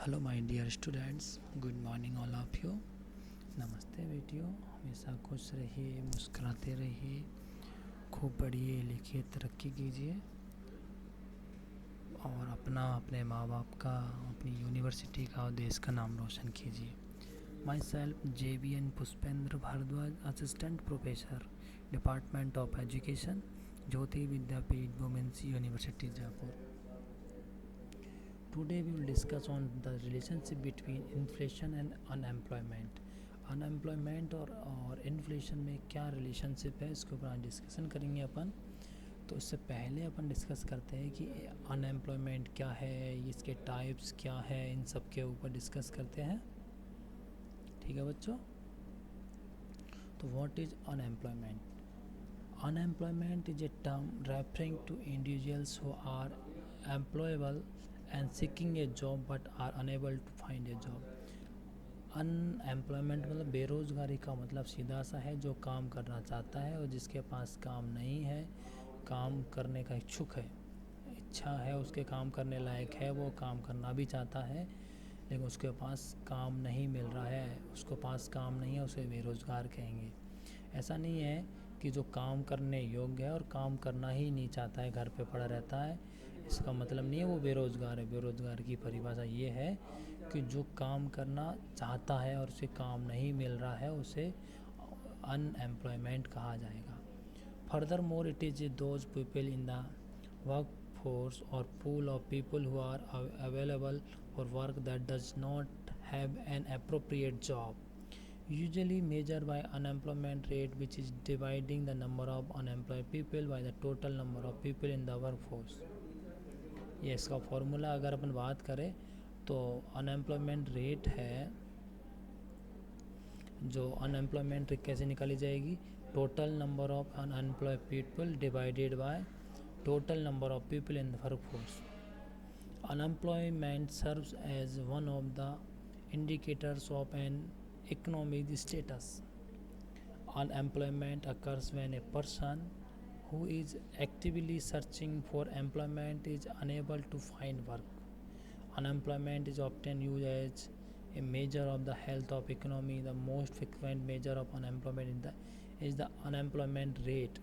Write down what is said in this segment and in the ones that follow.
Hello my dear students, good morning all of you. नमस्ते बेटियों, हमेशा खुश रहिए, मुस्कुराते रहिए, खूब पढ़िए लिखिए, तरक्की कीजिए और अपने माँ बाप का, अपनी यूनिवर्सिटी का और देश का नाम रोशन कीजिए। Myself JBN Pushpendra Bhardwaj, assistant professor, department of education, Jyoti Vidyapeeth, women's university Jaipur. Today we will discuss on the relationship between inflation and unemployment. Unemployment और इन्फ्लेशन में क्या रिलेशनशिप है, इसके ऊपर आज डिस्कशन करेंगे अपन। तो इससे पहले अपन डिस्कस करते हैं कि अनएम्प्लॉयमेंट क्या है, इसके टाइप्स क्या है, इन सब के ऊपर डिस्कस करते हैं। ठीक है बच्चों। तो what is unemployment? Unemployment is a term referring to individuals who are employable and seeking a job but are unable to find a job. Unemployment मतलब बेरोज़गारी का मतलब सीधा सा है, जो काम करना चाहता है और जिसके पास काम नहीं है, काम करने का इच्छुक है, इच्छा है, उसके काम करने लायक है, वो काम करना भी चाहता है लेकिन उसके पास काम नहीं मिल रहा है, उसके पास काम नहीं है, उसे बेरोज़गार कहेंगे। ऐसा नहीं है कि जो काम करने योग्य है और काम करना ही नहीं चाहता है, घर पे पड़ा रहता है, इसका मतलब नहीं है वो बेरोज़गार है। बेरोज़गार की परिभाषा ये है कि जो काम करना चाहता है और उसे काम नहीं मिल रहा है, उसे अनएम्प्लॉयमेंट कहा जाएगा। Further more it is those people in the work force or pool of people who are available for work that does not have an appropriate job, usually measured by unemployment rate, which is dividing the number of unemployed people by the total number of people in the workforce. ये इसका formula अगर अपन बात करें तो unemployment rate है, जो unemployment rate कैसे निकाली जाएगी? Total number of unemployed people divided by total number of people in the workforce. Unemployment serves as one of the indicators of an economic status. Unemployment occurs when a person who is actively searching for employment is unable to find work. Unemployment is often used as a measure of the health of economy. The most frequent measure of unemployment is the unemployment rate,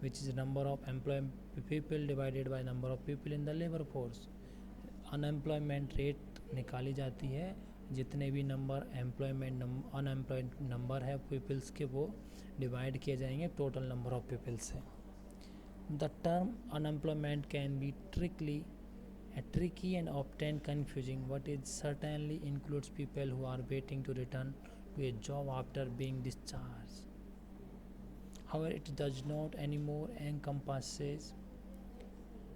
which is the number of employed people divided by number of people in the labor force. Unemployment rate निकाली जाती है, जितने भी number employment unemployed number है peoples के, वो divide किए जाएंगे टोटल नंबर ऑफ पीपल से। The term unemployment can be tricky and often confusing, but it certainly includes people who are waiting to return to a job after being discharged. However, it does not anymore encompasses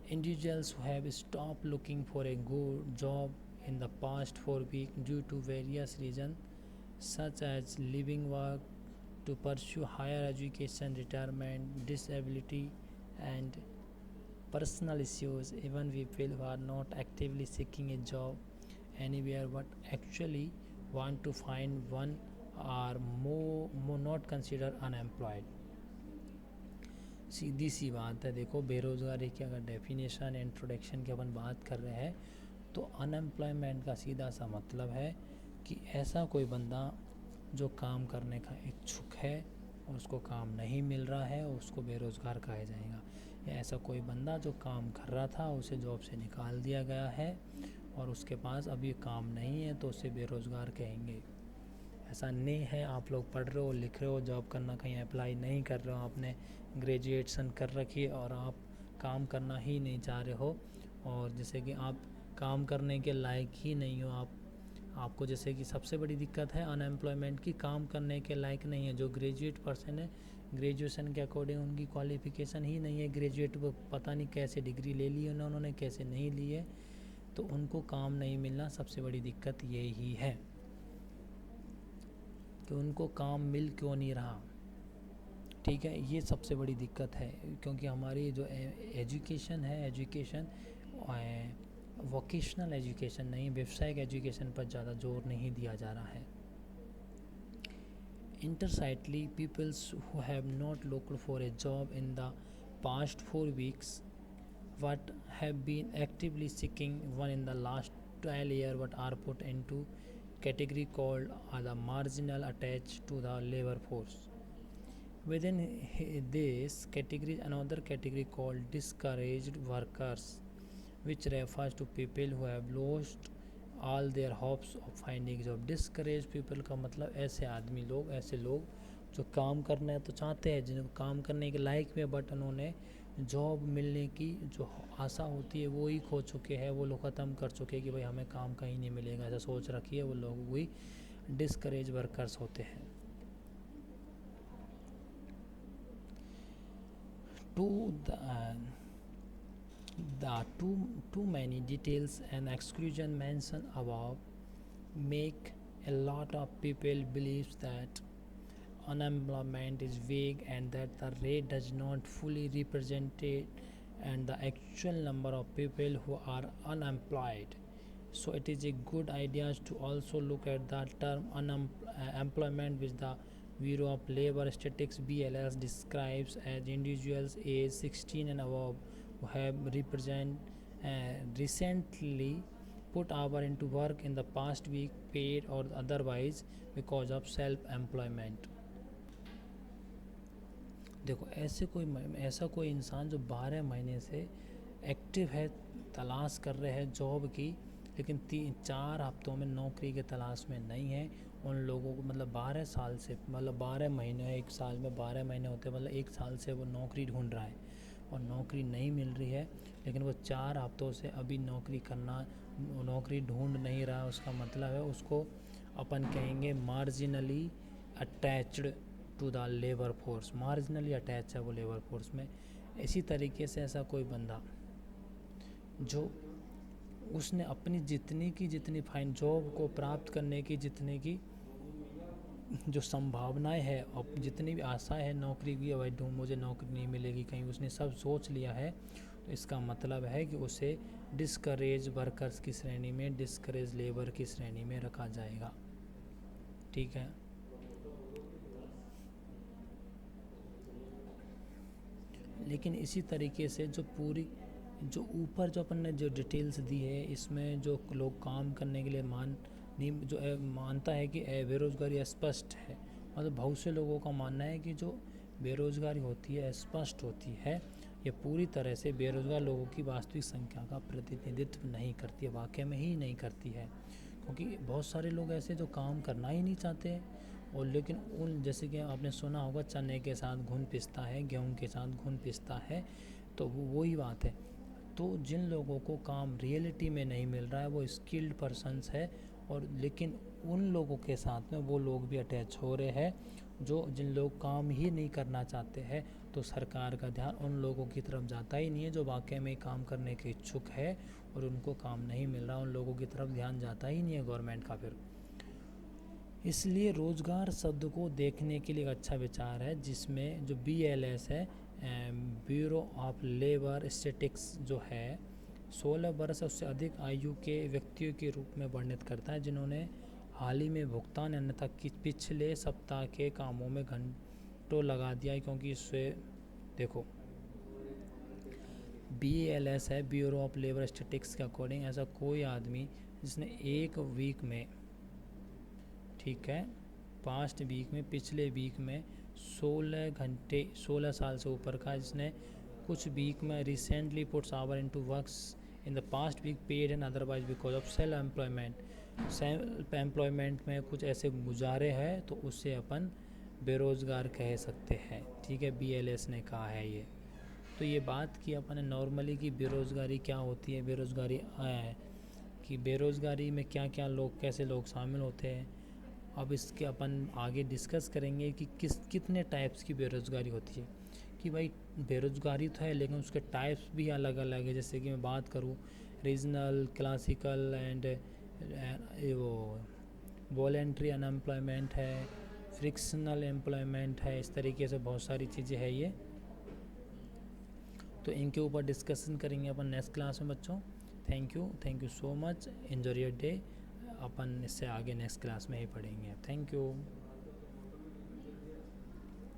individuals who have stopped looking for a good job in the past 4 weeks due to various reasons such as leaving work to pursue higher education, retirement, disability, and personal issues. Even people who are not actively seeking a job anywhere but actually want to find one are more not considered unemployed. सीधी सी बात है। देखो, बेरोज़गारी की अगर definition introduction की अपन बात कर रहे हैं तो अनएम्प्लॉयमेंट का सीधा सा मतलब है कि ऐसा कोई बंदा जो काम करने का इच्छुक है और उसको काम नहीं मिल रहा है, उसको बेरोज़गार कहा जाएगा। या ऐसा कोई बंदा जो काम कर रहा था, उसे जॉब से निकाल दिया गया है और उसके पास अभी काम नहीं है, तो उसे बेरोज़गार कहेंगे। ऐसा नहीं है आप लोग पढ़ रहे हो, लिख रहे हो, जॉब करना कहीं अप्लाई नहीं कर रहे हो, आपने ग्रेजुएशन कर रखी है और आप काम करना ही नहीं चाह रहे हो, और जैसे कि आप काम करने के लायक ही नहीं हो, आपको जैसे कि सबसे बड़ी दिक्कत है अनएम्प्लॉयमेंट की, काम करने के लायक नहीं है। जो ग्रेजुएट पर्सन है, ग्रेजुएशन के अकॉर्डिंग उनकी क्वालिफ़िकेशन ही नहीं है, ग्रेजुएट वो पता नहीं कैसे डिग्री ले ली है उन्होंने, कैसे नहीं ली है, तो उनको काम नहीं मिलना सबसे बड़ी दिक्कत यही है कि उनको काम मिल क्यों नहीं रहा। ठीक है, ये सबसे बड़ी दिक्कत है, क्योंकि हमारी जो एजुकेशन है, एजुकेशन वोकेशनल एजुकेशन नहीं, व्यावसायिक एजुकेशन पर ज़्यादा जोर नहीं दिया जा रहा है। Intersightly, peoples who have not looked for a job in the past 4 weeks but have been actively seeking one in the last 12 years but are put into category called the marginal attached to the labor force. Within this category, another category called discouraged workers, which refers to people who have lost all their hopes of finding job. Discouraged people का मतलब ऐसे आदमी लोग, ऐसे लोग जो काम करना तो चाहते हैं, जिनको काम करने के लायक में, बट उन्होंने जॉब मिलने की जो आशा होती है वो ही खो चुके हैं, वो लोग ख़त्म कर चुके हैं कि भाई हमें काम कहीं नहीं मिलेगा, ऐसा सोच रखी है, वो लोग वही डिस्करेज वर्कर्स होते हैं. Too many details and exclusion mentioned above make a lot of people believe that unemployment is vague and that the rate does not fully represent it and the actual number of people who are unemployed. So it is a good idea to also look at the term unemployment, which the Bureau of Labor Statistics (BLS) describes as individuals aged 16 and above who have recently put hour into work in the past week, paid or otherwise, because of self-employment. देखो ऐसा कोई इंसान जो 12 महीने से active है, तलाश कर रहे हैं जॉब की, लेकिन 3-4 हफ्तों में नौकरी के तलाश में नहीं है, उन लोगों को मतलब 12 साल से, मतलब 12 महीने, एक साल में 12 महीने होते हैं, मतलब एक साल से वो नौकरी ढूंढ रहा है और नौकरी नहीं मिल रही है, लेकिन वो 4 हफ्तों से अभी नौकरी ढूंढ नहीं रहा. उसका मतलब है उसको अपन कहेंगे marginally attached to the labour force. Marginally attach है वो लेबर फोर्स में. इसी तरीके से ऐसा कोई बंदा जो उसने अपनी जितनी फाइन जॉब को प्राप्त करने की जितने की जो संभावनाएं है और जितनी भी आशा है नौकरी की, भाई मुझे नौकरी नहीं मिलेगी कहीं, उसने सब सोच लिया है, तो इसका मतलब है कि उसे डिस्करेज वर्कर्स की श्रेणी में, डिस्करेज लेबर की श्रेणी में रखा जाएगा. ठीक है. लेकिन इसी तरीके से जो ऊपर जो अपन ने जो डिटेल्स दी है, इसमें जो लोग काम करने के लिए मानता है कि बेरोज़गारी स्पष्ट है, मतलब बहुत से लोगों का मानना है कि जो बेरोज़गारी होती है स्पष्ट होती है, ये पूरी तरह से बेरोज़गार लोगों की वास्तविक संख्या का प्रतिनिधित्व नहीं करती है, वाकई में ही नहीं करती है, क्योंकि बहुत सारे लोग ऐसे जो काम करना ही नहीं चाहते, और लेकिन उन जैसे कि आपने सुना होगा चने के साथ घुन पिसता है, गेहूं के साथ घुन पिसता है, तो वही बात है. तो जिन लोगों को काम रियलिटी में नहीं मिल रहा है वो स्किल्ड पर्सन्स है, और लेकिन उन लोगों के साथ में वो लोग भी अटैच हो रहे हैं जिन लोग काम ही नहीं करना चाहते हैं. तो सरकार का ध्यान उन लोगों की तरफ जाता ही नहीं है जो वाकई में काम करने के इच्छुक है और उनको काम नहीं मिल रहा, उन लोगों की तरफ ध्यान जाता ही नहीं है गवर्नमेंट का. फिर इसलिए रोज़गार शब्द को देखने के लिए एक अच्छा विचार है, जिसमें जो BLS है, ब्यूरो ऑफ लेबर स्टैटिस्टिक्स, जो है 16 वर्ष उससे अधिक आयु के व्यक्तियों के रूप में वर्णित करता है जिन्होंने हाल ही में भुगतान अन्यथा पिछले सप्ताह के कामों में घंटों लगा दिया है. क्योंकि इससे देखो BLS है, ब्यूरो ऑफ लेबर स्टैटिस्टिक्स के अकॉर्डिंग ऐसा कोई आदमी जिसने एक वीक में, ठीक है, पास्ट वीक में, पिछले वीक में 16 घंटे, 16 साल से ऊपर का, जिसने कुछ वीक में recently puts hour into works in the past week paid and otherwise because of self employment में कुछ ऐसे गुजारे हैं, तो उससे अपन बेरोज़गार कह सकते हैं. ठीक है, BLS ने कहा है ये. तो ये बात की अपन ने नॉर्मली कि बेरोज़गारी क्या होती है, बेरोज़गारी में क्या क्या लोग, कैसे लोग शामिल होते हैं. अब इसके अपन आगे डिस्कस करेंगे कि कितने टाइप्स की बेरोज़गारी होती है. कि भाई बेरोज़गारी तो है लेकिन उसके टाइप्स भी अलग अलग है. जैसे कि मैं बात करूँ रीजनल, क्लासिकल एंड वो वॉलेंट्री अनएम्प्लॉयमेंट है, फ्रिक्शनल एम्प्लॉयमेंट है, इस तरीके से बहुत सारी चीज़ें हैं ये. तो इनके ऊपर डिस्कशन करेंगे अपन नेक्स्ट क्लास में बच्चों. Thank you so much. Enjoy your day. अपन इससे आगे नेक्स्ट क्लास में ही पढ़ेंगे. Thank you.